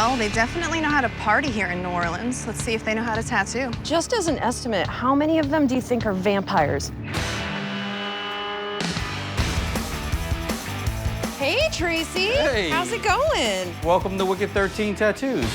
Well, they definitely know how to party here in New Orleans. Let's see if they know how to tattoo. Just as an estimate, how many of them do you think are vampires? Hey, Tracy. Hey. How's it going? Welcome to Wicked 13 Tattoos.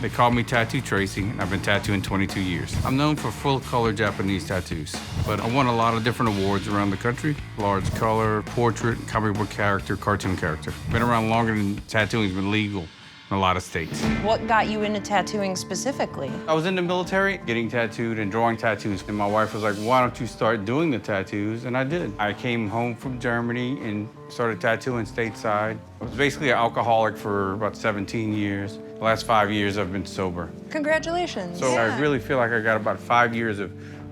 They call me Tattoo Tracy, and I've been tattooing 22 years. I'm known for full-color Japanese tattoos, but I won a lot of different awards around the country. Large color, portrait, comic book character, cartoon character. Been around longer than tattooing's been legal in a lot of states. What got you into tattooing specifically? I was in the military, getting tattooed and drawing tattoos, and my wife was like, why don't you start doing the tattoos? And I did. I came home from Germany and started tattooing stateside. I was basically an alcoholic for about 17 years. The last 5 years, I've been sober. Congratulations. So I really feel like I got about 5 years of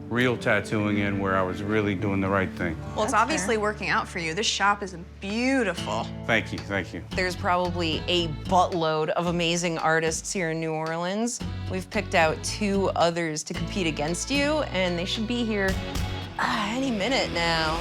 real tattooing in where I was really doing the right thing. Well, it's obviously working out for you. This shop is beautiful. Thank you, thank you. There's probably a buttload of amazing artists here in New Orleans. We've picked out 2 others to compete against you, and they should be here any minute now.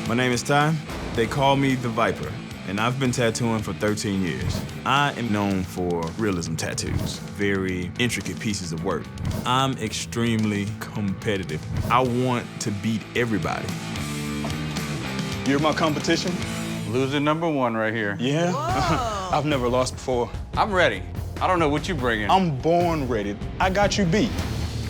My name is Ty. They call me the Viper, and I've been tattooing for 13 years. I am known for realism tattoos, very intricate pieces of work. I'm extremely competitive. I want to beat everybody. You're my competition? Loser number 1 right here. Yeah? I've never lost before. I'm ready. I don't know what you're bringing. I'm born ready. I got you beat.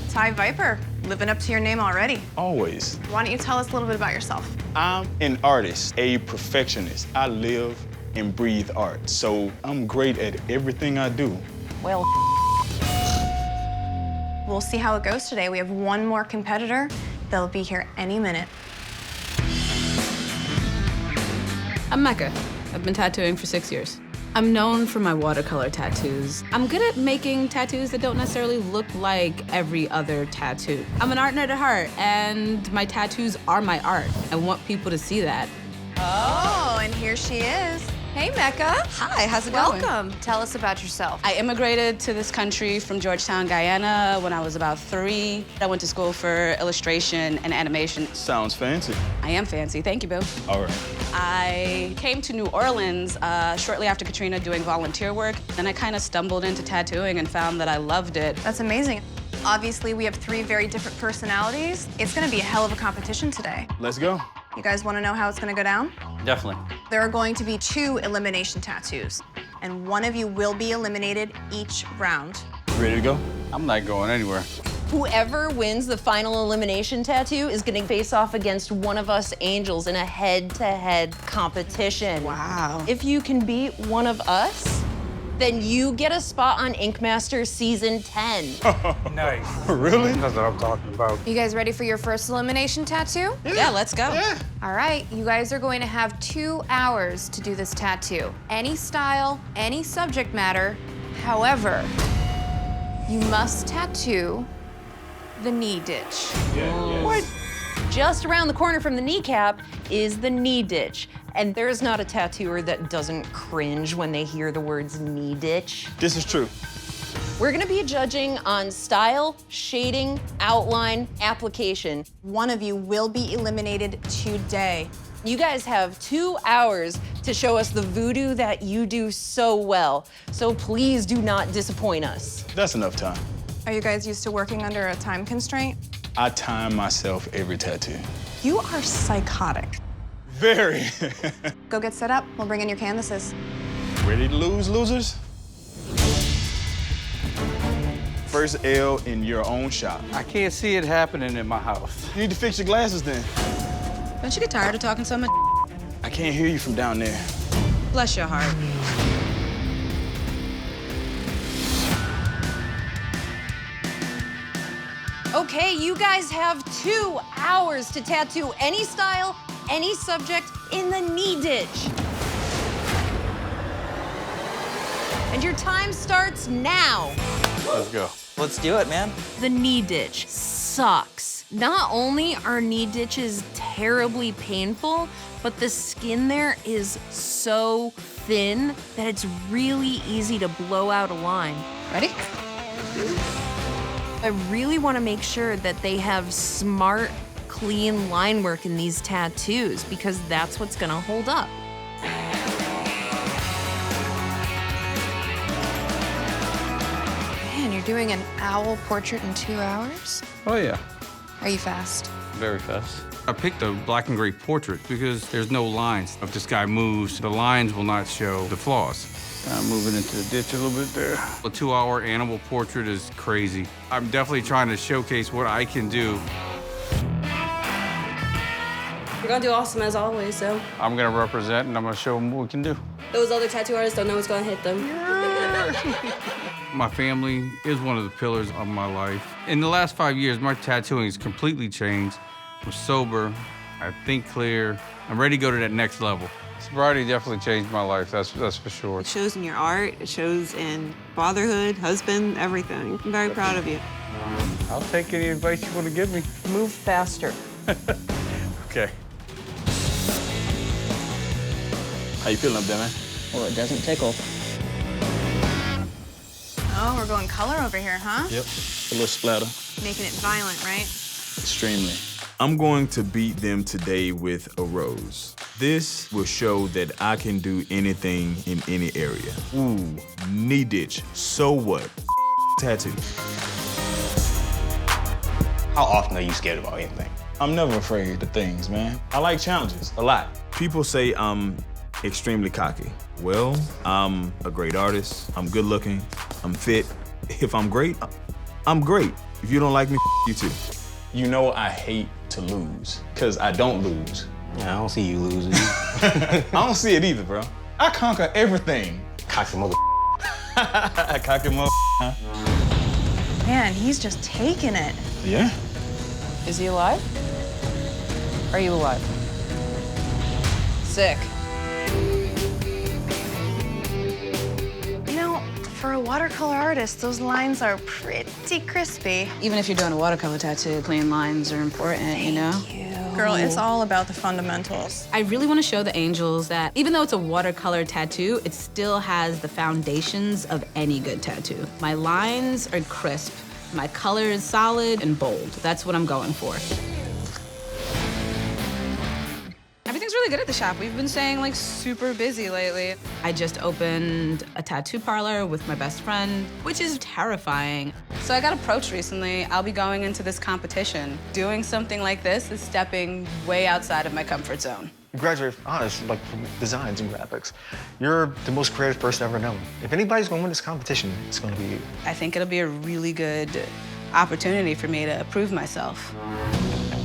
Ty Viper, living up to your name already. Always. Why don't you tell us a little bit about yourself? I'm an artist, a perfectionist. I live and breathe art, so I'm great at everything I do. Well, We'll see how it goes today. We have one more competitor. They'll be here any minute. I'm Mecca. I've been tattooing for 6 years. I'm known for my watercolor tattoos. I'm good at making tattoos that don't necessarily look like every other tattoo. I'm an art nerd at heart, and my tattoos are my art. I want people to see that. Oh, and here she is. Hey, Mecca. Hi, how's it going? Welcome. Tell us about yourself. I immigrated to this country from Georgetown, Guyana when I was about 3. I went to school for illustration and animation. Sounds fancy. I am fancy, thank you, Bill. All right. I came to New Orleans shortly after Katrina doing volunteer work, and I kind of stumbled into tattooing and found that I loved it. That's amazing. Obviously, we have 3 very different personalities. It's gonna be a hell of a competition today. Let's go. You guys wanna know how it's gonna go down? Definitely. There are going to be 2 elimination tattoos, and one of you will be eliminated each round. Ready to go? I'm not going anywhere. whoever wins the final elimination tattoo is gonna face off against one of us angels in a head-to-head competition. Wow. If you can beat one of us, then you get a spot on Ink Master Season 10. Nice. Really? That's what I'm talking about. You guys ready for your first elimination tattoo? Yeah, let's go. All right, you guys are going to have 2 hours to do this tattoo. Any style, any subject matter. However, you must tattoo the knee ditch. What? Just around the corner from the kneecap is the knee ditch. And there's not a tattooer that doesn't cringe when they hear the words knee ditch. This is true. We're gonna be judging on style, shading, outline, application. One of you will be eliminated today. You guys have 2 hours to show us the voodoo that you do so well. So please do not disappoint us. That's enough time. Are you guys used to working under a time constraint? I time myself every tattoo. You are psychotic. Very. Go get set up. We'll bring in your canvases. Ready to lose, losers? First L in your own shop. I can't see it happening in my house. You need to fix your glasses then. Don't you get tired of talking so much? I can't hear you from down there. Bless your heart. Okay, you guys have 2 hours to tattoo any style, any subject in the knee ditch. And your time starts now. Let's go. Let's do it, man. The knee ditch sucks. Not only are knee ditches terribly painful, but the skin there is so thin that it's really easy to blow out a line. Ready? I really want to make sure that they have smart, clean line work in these tattoos because that's what's gonna hold up. Man, you're doing an owl portrait in 2 hours? Oh, yeah. Are you fast? Very fast. I picked a black and gray portrait because there's no lines. If this guy moves, the lines will not show the flaws. I'm moving into the ditch a little bit there. A 2-hour animal portrait is crazy. I'm definitely trying to showcase what I can do. You're gonna do awesome as always, so. I'm gonna represent and I'm gonna show them what we can do. Those other tattoo artists don't know what's gonna hit them. My family is one of the pillars of my life. In the last 5 years, my tattooing has completely changed. I'm sober, I think clear, I'm ready to go to that next level. Sobriety definitely changed my life, that's for sure. It shows in your art, it shows in fatherhood, husband, everything. I'm very proud of you. I'll take any advice you want to give me. Move faster. Okay. How you feeling up there, man? Well, it doesn't tickle. Oh, we're going color over here, huh? Yep. A little splatter. Making it violent, right? Extremely. I'm going to beat them today with a rose. This will show that I can do anything in any area. Ooh, knee ditch. So what? Tattoo. How often are you scared about anything? I'm never afraid of things, man. I like challenges a lot. People say I'm extremely cocky. Well, I'm a great artist. I'm good looking. I'm fit. If I'm great, I'm great. If you don't like me, you too. You know I hate to lose, because I don't lose. Yeah, I don't see you losing. I don't see it either, bro. I conquer everything. Cocky mother. Cocky mother. Man, he's just taking it. Yeah. Is he alive? Are you alive? Sick. You know, for a watercolor artist, those lines are pretty crispy. Even if you're doing a watercolor tattoo, clean lines are important, you know? Girl, it's all about the fundamentals. I really want to show the angels that even though it's a watercolor tattoo, it still has the foundations of any good tattoo. My lines are crisp. My color is solid and bold. That's what I'm going for. Everything's really good at the shop. We've been staying like super busy lately. I just opened a tattoo parlor with my best friend, which is terrifying. So I got approached recently. I'll be going into this competition. Doing something like this is stepping way outside of my comfort zone. You graduated from honors, like from designs and graphics. You're the most creative person I've ever known. If anybody's gonna win this competition, it's gonna be you. I think it'll be a really good opportunity for me to prove myself.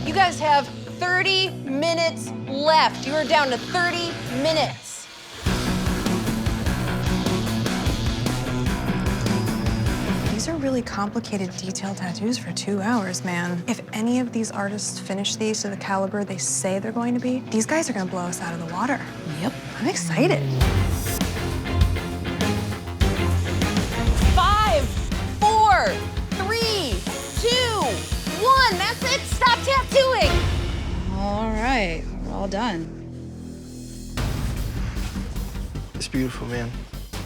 You guys have 30 minutes left. You are down to 30 minutes. These are really complicated, detailed tattoos for 2 hours, man. If any of these artists finish these to the caliber they say they're going to be, these guys are gonna blow us out of the water. Yep. I'm excited. 5, 4, 3, 2, 1. That's it. Stop tattooing. All right, we're all done. It's beautiful, man.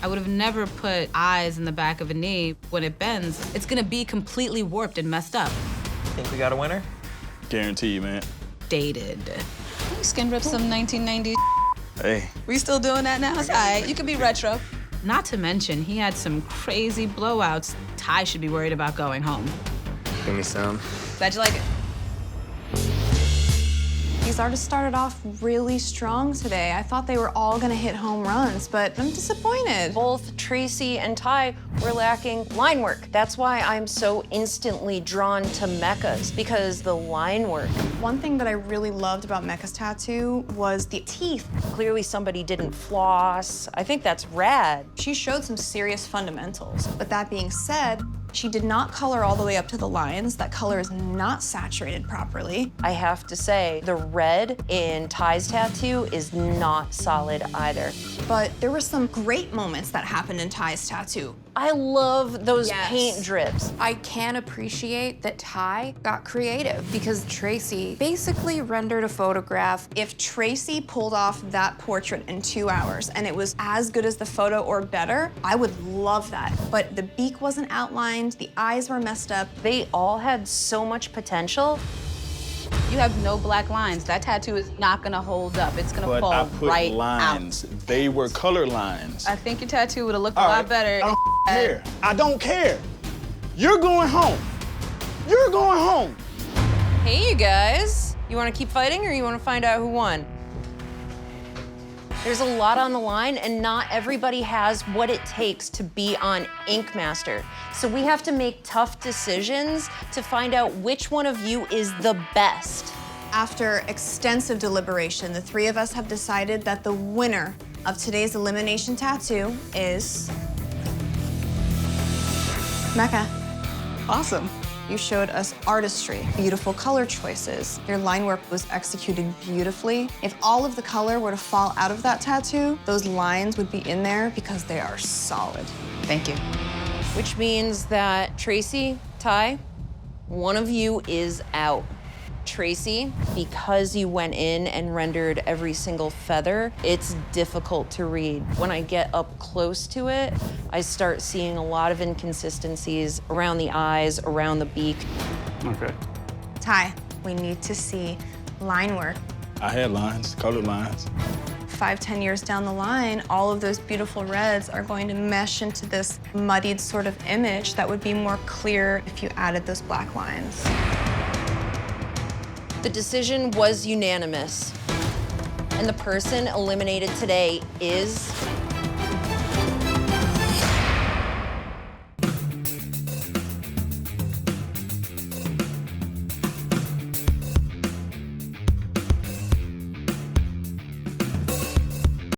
I would have never put eyes in the back of a knee. When it bends, it's gonna be completely warped and messed up. Think we got a winner? Guarantee you, man. Dated. You skin rip some 1990s. Hey. We still doing that now? It's all right. You can be retro. Not to mention, he had some crazy blowouts. Ty should be worried about going home. Give me some. Glad you like it. These artists started off really strong today. I thought they were all gonna hit home runs, but I'm disappointed. Both Tracy and Ty were lacking line work. That's why I'm so instantly drawn to Mecca's, because the line work. One thing that I really loved about Mecca's tattoo was the teeth. Clearly somebody didn't floss. I think that's rad. She showed some serious fundamentals. But that being said, she did not color all the way up to the lines. That color is not saturated properly. I have to say, the red in Ty's tattoo is not solid either. But there were some great moments that happened in Ty's tattoo. I love those Yes. paint drips. I can appreciate that Ty got creative because Tracy basically rendered a photograph. If Tracy pulled off that portrait in 2 hours and it was as good as the photo or better, I would love that. But the beak wasn't outlined, the eyes were messed up. They all had so much potential. You have no black lines. That tattoo is not gonna hold up. It's gonna But fall I put right lines. out. They were color lines. I think your tattoo would have looked a All lot right, better. I don't care. I don't care. You're going home. You're going home. Hey, you guys. You want to keep fighting or you want to find out who won? There's a lot on the line, and not everybody has what it takes to be on Ink Master. So we have to make tough decisions to find out which one of you is the best. After extensive deliberation, the three of us have decided that the winner of today's elimination tattoo is Mecca. Awesome. You showed us artistry, beautiful color choices. Your line work was executed beautifully. If all of the color were to fall out of that tattoo, those lines would be in there because they are solid. Thank you. Which means that Tracy, Ty, one of you is out. Tracy, because you went in and rendered every single feather, it's difficult to read. When I get up close to it, I start seeing a lot of inconsistencies around the eyes, around the beak. Okay. Ty, we need to see line work. I had lines, colored lines. 5-10 years down the line, all of those beautiful reds are going to mesh into this muddied sort of image that would be more clear if you added those black lines. The decision was unanimous, and the person eliminated today is